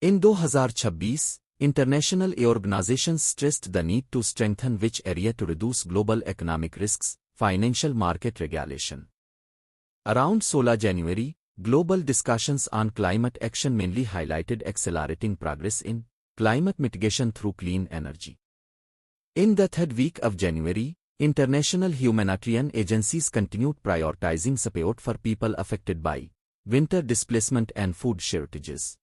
In 2026, international organizations stressed the need to strengthen which area to reduce global economic risks, financial market regulation. Around 16 January, global discussions on climate action mainly highlighted accelerating progress in climate mitigation through clean energy. In the third week of January, international humanitarian agencies continued prioritizing support for people affected by winter displacement and food shortages.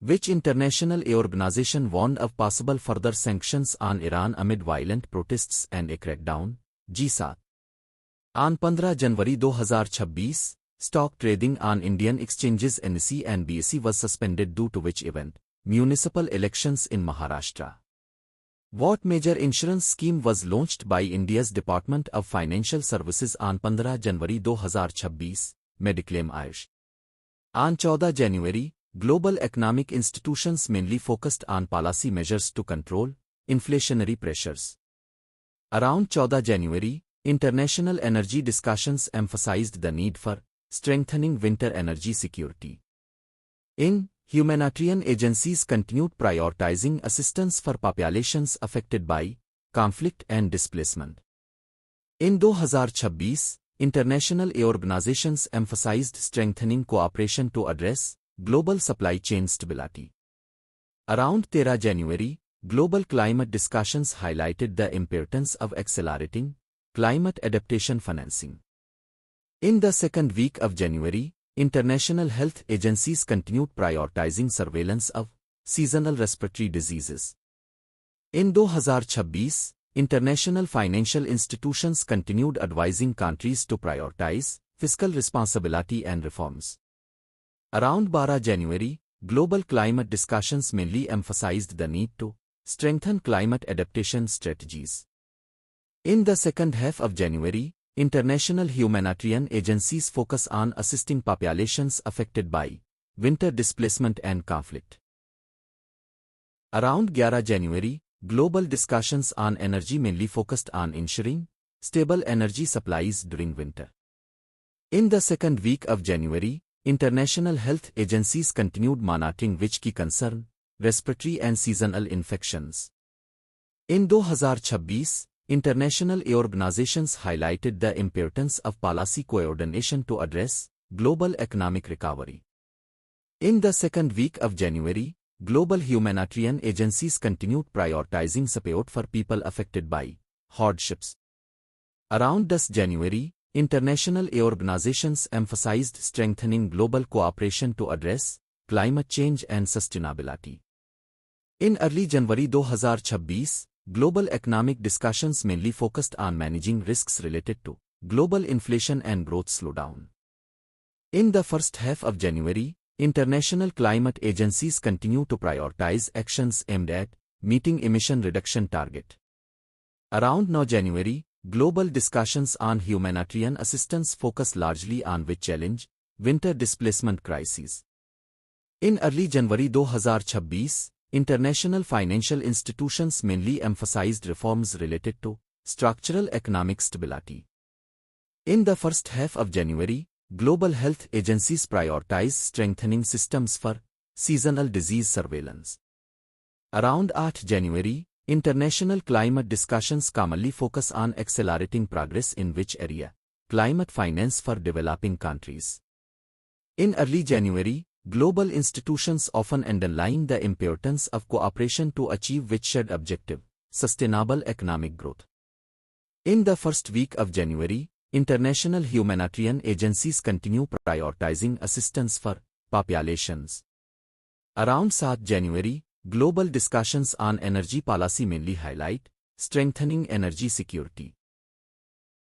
Which international organization warned of possible further sanctions on Iran amid violent protests and a crackdown? G7. On 15 January 2026, stock trading on Indian exchanges NSE and BSE was suspended due to which event? Municipal elections in Maharashtra. What major insurance scheme was launched by India's Department of Financial Services on 15 January 2026? Mediclaim Ayush. On 14 January, global economic institutions mainly focused on policy measures to control inflationary pressures. Around 14 January, international energy discussions emphasized the need for strengthening winter energy security. In humanitarian agencies continued prioritizing assistance for populations affected by conflict and displacement. In 2026, international organizations emphasized strengthening cooperation to address global supply chain stability. Around 13 January, global climate discussions highlighted the importance of accelerating climate adaptation financing. In the second week of January, international health agencies continued prioritizing surveillance of seasonal respiratory diseases. In 2026, international financial institutions continued advising countries to prioritize fiscal responsibility and reforms. Around 12 January, global climate discussions mainly emphasized the need to strengthen climate adaptation strategies. In the second half of January, international humanitarian agencies focus on assisting populations affected by winter displacement and conflict. Around 11 January, global discussions on energy mainly focused on ensuring stable energy supplies during winter. In the second week of January, international health agencies continued monitoring which key concern respiratory and seasonal infections. In 2026, international organizations highlighted the importance of policy coordination to address global economic recovery. In the second week of January, global humanitarian agencies continued prioritizing support for people affected by hardships. Around 10 January, international organizations emphasized strengthening global cooperation to address climate change and sustainability. In early January 2026, global economic discussions mainly focused on managing risks related to global inflation and growth slowdown. In the first half of January, international climate agencies continue to prioritize actions aimed at meeting emission reduction target. Around 9 January, global discussions on humanitarian assistance focus largely on which challenge winter displacement crises. In early January 2026, international financial institutions mainly emphasized reforms related to structural economic stability. In the first half of January, global health agencies prioritized strengthening systems for seasonal disease surveillance. Around 8 January, international climate discussions commonly focus on accelerating progress in which area? Climate finance for developing countries. In early January, global institutions often underline the importance of cooperation to achieve which shared objective? Sustainable economic growth. In the first week of January, international humanitarian agencies continue prioritizing assistance for populations. Around 7 January, global discussions on energy policy mainly highlight strengthening energy security.